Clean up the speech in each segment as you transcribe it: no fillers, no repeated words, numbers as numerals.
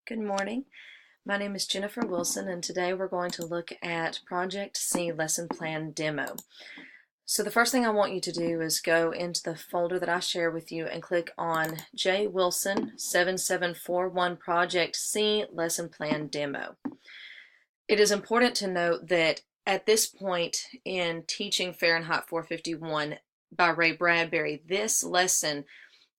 Good morning. My name is Jennifer Wilson, and today we're going to look at Project C Lesson Plan Demo. So the first thing I want you to do is go into the folder that I share with you and click on J Wilson 7741 Project C Lesson Plan Demo. It is important to note that at this point in teaching Fahrenheit 451 by Ray Bradbury, this lesson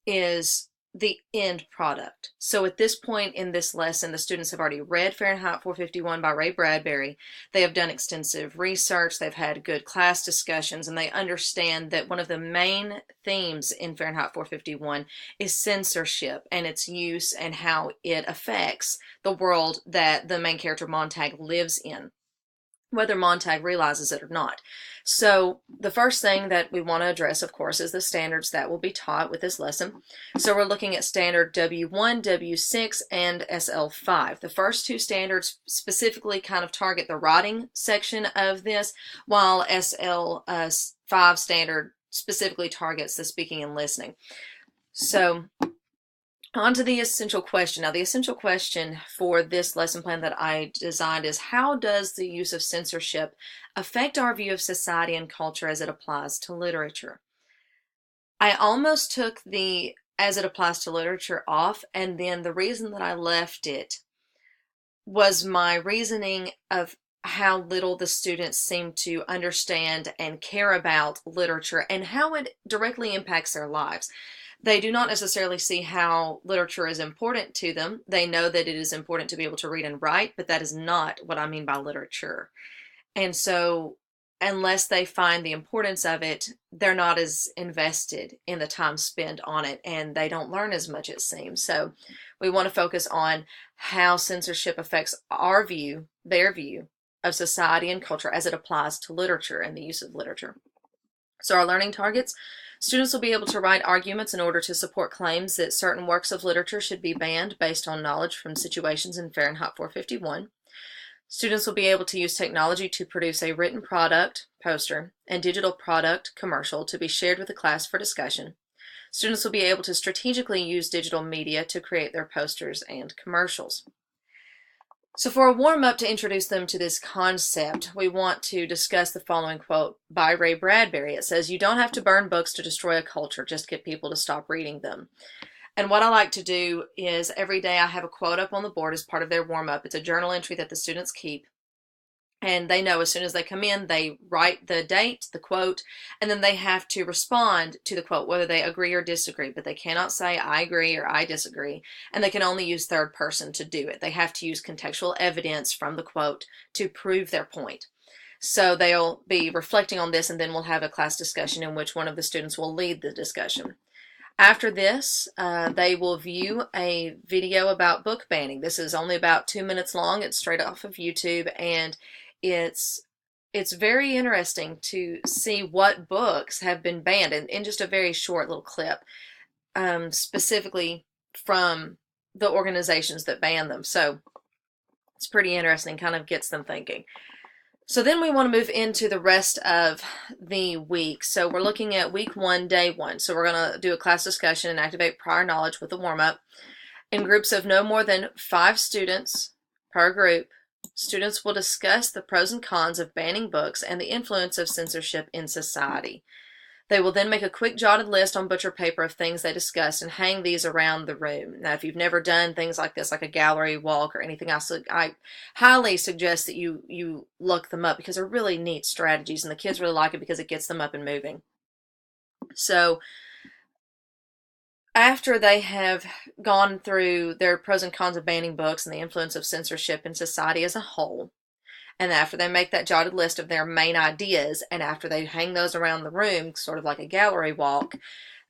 is the end product. So at this point in this lesson, the students have already read Fahrenheit 451 by Ray Bradbury. They have done extensive research, they've had good class discussions, and they understand that one of the main themes in Fahrenheit 451 is censorship and its use and how it affects the world that the main character Montag lives in, whether Montag realizes it or not. So the first thing that we want to address, of course, is the standards that will be taught with this lesson. So we're looking at standard W1, W6, and SL5. The first two standards specifically kind of target the writing section of this, while SL5 standard specifically targets the speaking and listening. So on to the essential question. Now, the essential question for this lesson plan that I designed is, how does the use of censorship affect our view of society and culture as it applies to literature? I almost took the as it applies to literature off, and then the reason that I left it was my reasoning of how little the students seem to understand and care about literature and how it directly impacts their lives. They do not necessarily see how literature is important to them. They know that it is important to be able to read and write, but that is not what I mean by literature. And so unless they find the importance of it, they're not as invested in the time spent on it, and they don't learn as much, it seems. So we want to focus on how censorship affects our view, their view, of society and culture as it applies to literature and the use of literature. So our learning targets: students will be able to write arguments in order to support claims that certain works of literature should be banned based on knowledge from situations in Fahrenheit 451. Students will be able to use technology to produce a written product, poster, and digital product, commercial, to be shared with the class for discussion. Students will be able to strategically use digital media to create their posters and commercials. So for a warm-up to introduce them to this concept, we want to discuss the following quote by Ray Bradbury. It says, "You don't have to burn books to destroy a culture, just get people to stop reading them." And what I like to do is every day I have a quote up on the board as part of their warm-up. It's a journal entry that the students keep. And they know as soon as they come in, they write the date, the quote, and then they have to respond to the quote, whether they agree or disagree. But they cannot say, "I agree" or "I disagree." And they can only use third person to do it. They have to use contextual evidence from the quote to prove their point. So they'll be reflecting on this, and then we'll have a class discussion in which one of the students will lead the discussion. After this, they will view a video about book banning. This is only about 2 minutes long. It's straight off of YouTube, and it's very interesting to see what books have been banned in just a very short little clip, specifically from the organizations that ban them. So it's pretty interesting, kind of gets them thinking. So then we want to move into the rest of the week. So we're looking at week 1, day 1. So we're going to do a class discussion and activate prior knowledge with a warm-up. In groups of no more than 5 students per group, students will discuss the pros and cons of banning books and the influence of censorship in society. They will then make a quick jotted list on butcher paper of things they discussed and hang these around the room. Now, if you've never done things like this, like a gallery walk or anything else, I highly suggest that you look them up, because they're really neat strategies, and the kids really like it because it gets them up and moving. So after they have gone through their pros and cons of banning books and the influence of censorship in society as a whole, and after they make that jotted list of their main ideas, and after they hang those around the room, sort of like a gallery walk,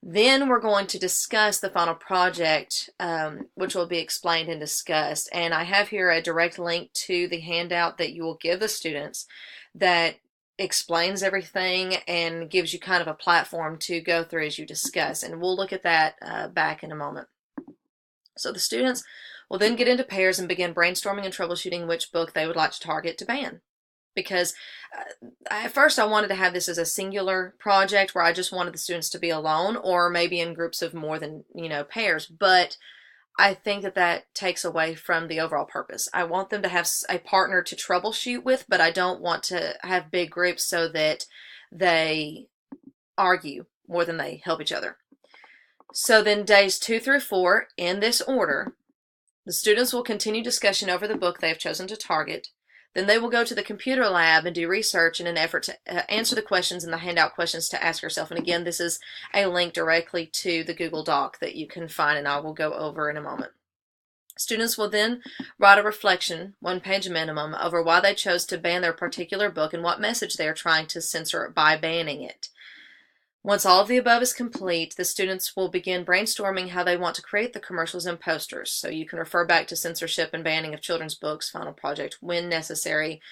then we're going to discuss the final project, which will be explained and discussed. And I have here a direct link to the handout that you will give the students that explains everything and gives you kind of a platform to go through as you discuss. And we'll look at that back in a moment. So the students will then get into pairs and begin brainstorming and troubleshooting which book they would like to target to ban. Because at first I wanted to have this as a singular project where I just wanted the students to be alone, or maybe in groups of more than, pairs. But I think that that takes away from the overall purpose. I want them to have a partner to troubleshoot with, but I don't want to have big groups so that they argue more than they help each other. So then days 2 through 4, in this order, the students will continue discussion over the book they have chosen to target. Then they will go to the computer lab and do research in an effort to answer the questions in the handout questions to ask yourself. And again, this is a link directly to the Google Doc that you can find, and I will go over in a moment. Students will then write a reflection, 1 page minimum, over why they chose to ban their particular book and what message they are trying to censor by banning it. Once all of the above is complete, the students will begin brainstorming how they want to create the commercials and posters. So you can refer back to censorship and banning of children's books, final project, when necessary.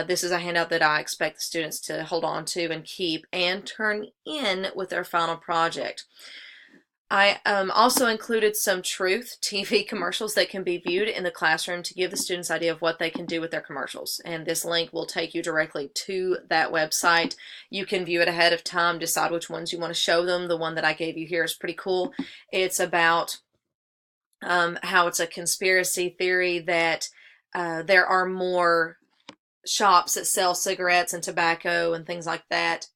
This is a handout that I expect the students to hold on to and keep and turn in with their final project. I also included some Truth TV commercials that can be viewed in the classroom to give the students an idea of what they can do with their commercials. And this link will take you directly to that website. You can view it ahead of time, decide which ones you want to show them. The one that I gave you here is pretty cool. It's about how it's a conspiracy theory that there are more shops that sell cigarettes and tobacco and things like that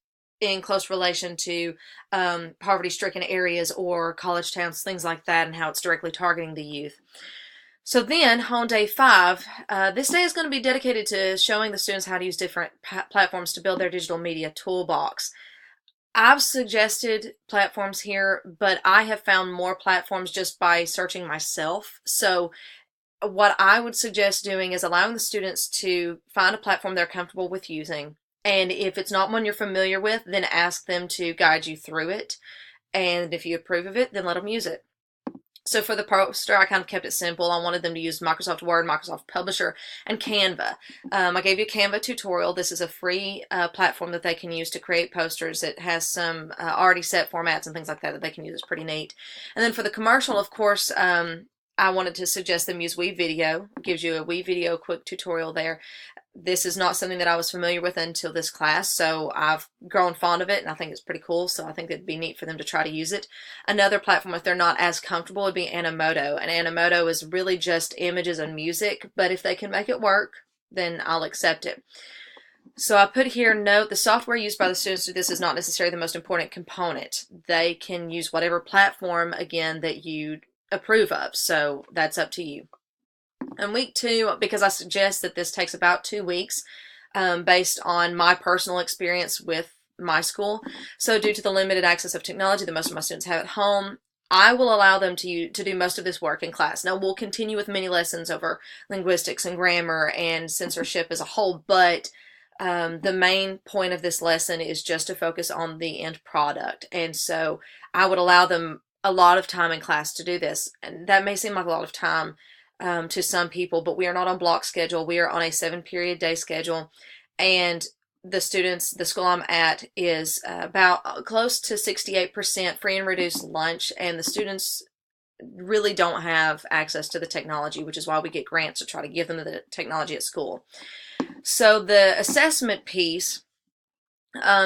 in close relation to poverty-stricken areas or college towns, things like that, and how it's directly targeting the youth. So then, on day 5, this day is going to be dedicated to showing the students how to use different platforms to build their digital media toolbox. I've suggested platforms here, but I have found more platforms just by searching myself. So what I would suggest doing is allowing the students to find a platform they're comfortable with using. And if it's not one you're familiar with, then ask them to guide you through it. And if you approve of it, then let them use it. So for the poster, I kind of kept it simple. I wanted them to use Microsoft Word, Microsoft Publisher, and Canva. I gave you a Canva tutorial. This is a free platform that they can use to create posters. It has some already set formats and things like that that they can use. It's pretty neat. And then for the commercial, of course, I wanted to suggest them use WeVideo. It gives you a WeVideo quick tutorial there. This is not something that I was familiar with until this class, so I've grown fond of it, and I think it's pretty cool, so I think it'd be neat for them to try to use it. Another platform, if they're not as comfortable, would be Animoto, and Animoto is really just images and music, but if they can make it work, then I'll accept it. So I put here, note, the software used by the students to this is not necessarily the most important component. They can use whatever platform, again, that you approve of, so that's up to you. And week 2, because I suggest that this takes about 2 weeks based on my personal experience with my school. So due to the limited access of technology that most of my students have at home, I will allow them to do most of this work in class. Now, we'll continue with many lessons over linguistics and grammar and censorship as a whole, but the main point of this lesson is just to focus on the end product. And so I would allow them a lot of time in class to do this. And that may seem like a lot of time to some people, but we are not on block schedule. We are on a 7-period day schedule, and the students, the school I'm at, is about close to 68% free and reduced lunch, and the students really don't have access to the technology, which is why we get grants to try to give them the technology at school. So the assessment piece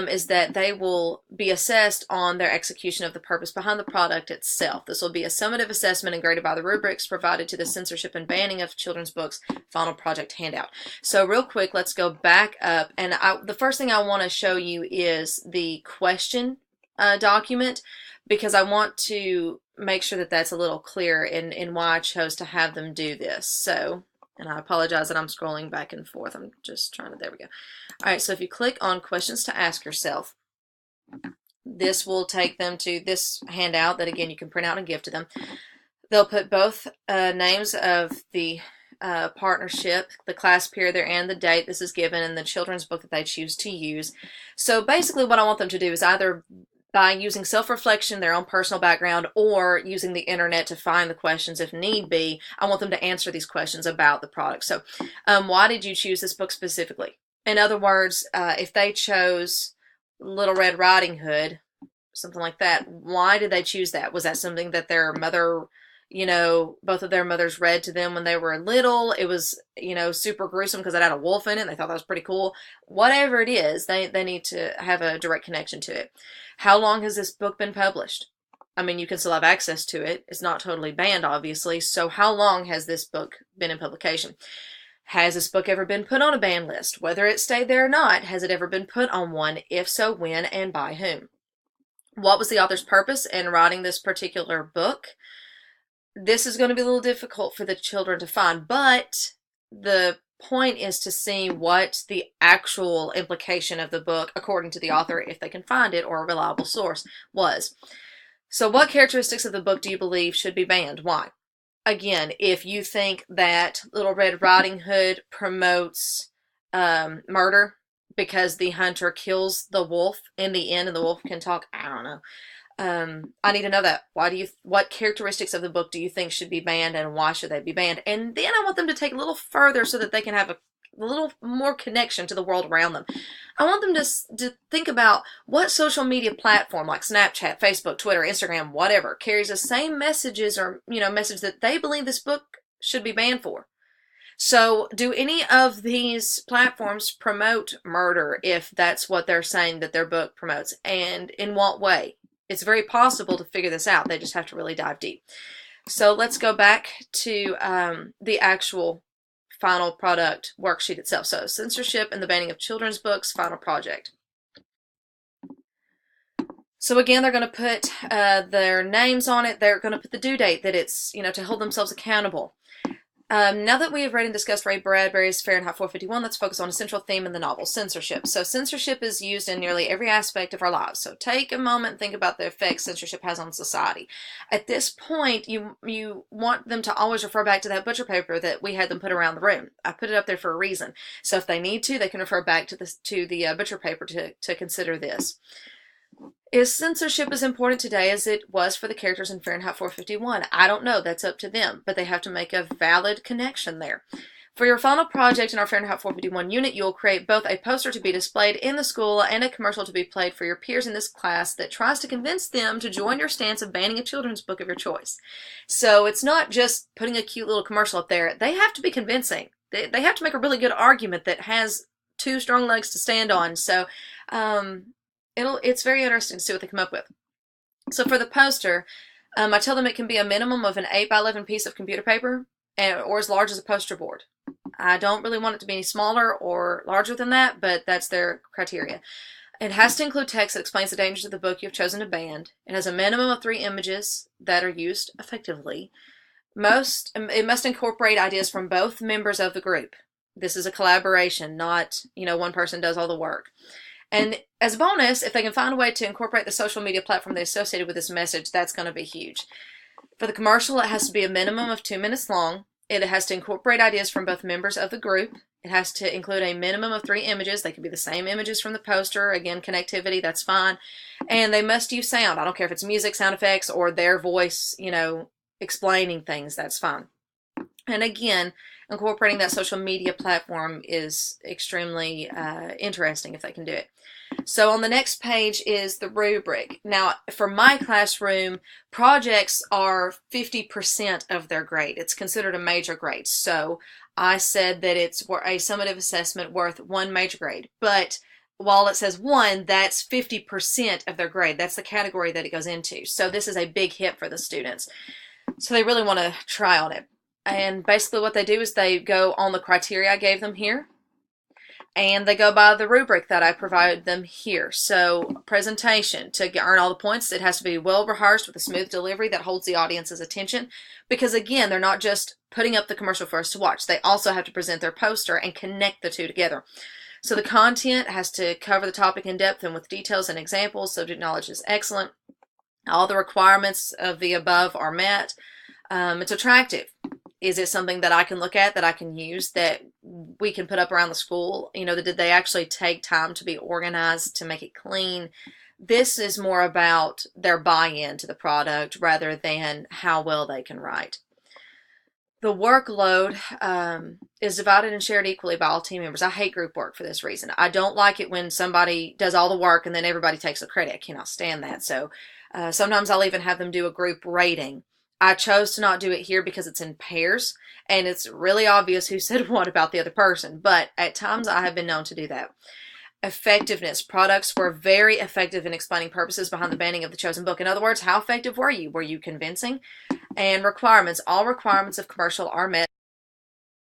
is that they will be assessed on their execution of the purpose behind the product itself. This will be a summative assessment and graded by the rubrics provided to the censorship and banning of children's books final project handout. So real quick, let's go back up, and the first thing I want to show you is the question document, because I want to make sure that that's a little clear in why I chose to have them do this. So, and I apologize that I'm scrolling back and forth. I'm just trying to, there we go. All right, so if you click on questions to ask yourself, this will take them to this handout that, again, you can print out and give to them. They'll put both names of the partnership, the class period they're in, the date this is given, and the children's book that they choose to use. So basically what I want them to do is either by using self-reflection, their own personal background, or using the internet to find the questions if need be, I want them to answer these questions about the product. So why did you choose this book specifically? In other words, if they chose Little Red Riding Hood, something like that, why did they choose that? Was that something that their mother, you know, both of their mothers read to them when they were little? It was, you know, super gruesome because it had a wolf in it and they thought that was pretty cool. Whatever it is, they need to have a direct connection to it. How long has this book been published? I mean, you can still have access to it. It's not totally banned, obviously. So how long has this book been in publication? Has this book ever been put on a ban list? Whether it stayed there or not, has it ever been put on one? If so, when and by whom? What was the author's purpose in writing this particular book? This is going to be a little difficult for the children to find, but the point is to see what the actual implication of the book, according to the author, if they can find it or a reliable source, was. So what characteristics of the book do you believe should be banned? Why? Again, if you think that Little Red Riding Hood promotes murder because the hunter kills the wolf in the end and the wolf can talk, I don't know. I need to know that. What characteristics of the book do you think should be banned and why should they be banned? And then I want them to take a little further so that they can have a little more connection to the world around them. I want them to think about what social media platform like Snapchat, Facebook, Twitter, Instagram, whatever, carries the same messages or, message that they believe this book should be banned for. So do any of these platforms promote murder if that's what they're saying that their book promotes? And in what way? It's very possible to figure this out. They just have to really dive deep. So let's go back to the actual final product worksheet itself. So censorship and the banning of children's books, final project. So again, they're going to put their names on it. They're going to put the due date that it's, to hold themselves accountable. Now that we have read and discussed Ray Bradbury's Fahrenheit 451, let's focus on a central theme in the novel, censorship. So censorship is used in nearly every aspect of our lives. So take a moment and think about the effects censorship has on society. At this point, you want them to always refer back to that butcher paper that we had them put around the room. I put it up there for a reason. So if they need to, they can refer back to the butcher paper to consider this. Is censorship as important today as it was for the characters in Fahrenheit 451? I don't know. That's up to them. But they have to make a valid connection there. For your final project in our Fahrenheit 451 unit, you will create both a poster to be displayed in the school and a commercial to be played for your peers in this class that tries to convince them to join your stance of banning a children's book of your choice. So it's not just putting a cute little commercial up there. They have to be convincing. They have to make a really good argument that has two strong legs to stand on. So, it's very interesting to see what they come up with. So for the poster, I tell them it can be a minimum of an 8x11 piece of computer paper or as large as a poster board. I don't really want it to be any smaller or larger than that, but that's their criteria. It has to include text that explains the dangers of the book you've chosen to ban. It has a minimum of 3 images that are used effectively. It must incorporate ideas from both members of the group. This is a collaboration, not, one person does all the work. And as a bonus, if they can find a way to incorporate the social media platform they associated with this message, that's going to be huge. For the commercial, it has to be a minimum of 2 minutes long. It has to incorporate ideas from both members of the group. It has to include a minimum of 3 images. They could be the same images from the poster. Again, connectivity, that's fine. And they must use sound. I don't care if it's music, sound effects, or their voice, explaining things. That's fine. And again, incorporating that social media platform is extremely interesting if they can do it. So on the next page is the rubric. Now, for my classroom, projects are 50% of their grade. It's considered a major grade. So I said that it's a summative assessment worth 1 major grade. But while it says 1, that's 50% of their grade. That's the category that it goes into. So this is a big hit for the students. So they really want to try on it. And basically what they do is they go on the criteria I gave them here. And they go by the rubric that I provided them here. So presentation, to earn all the points, it has to be well rehearsed with a smooth delivery that holds the audience's attention. Because again, they're not just putting up the commercial for us to watch. They also have to present their poster and connect the two together. So the content has to cover the topic in depth and with details and examples. Subject knowledge is excellent. All the requirements of the above are met. It's attractive. Is it something that I can look at, that I can use, that we can put up around the school? Did they actually take time to be organized, to make it clean? This is more about their buy-in to the product rather than how well they can write. The workload is divided and shared equally by all team members. I hate group work for this reason. I don't like it when somebody does all the work and then everybody takes the credit. I cannot stand that. So sometimes I'll even have them do a group rating. I chose to not do it here because it's in pairs, and it's really obvious who said what about the other person, but at times I have been known to do that. Effectiveness. Products were very effective in explaining purposes behind the banning of the chosen book. In other words, how effective were you? Were you convincing? And requirements. All requirements of commercial are met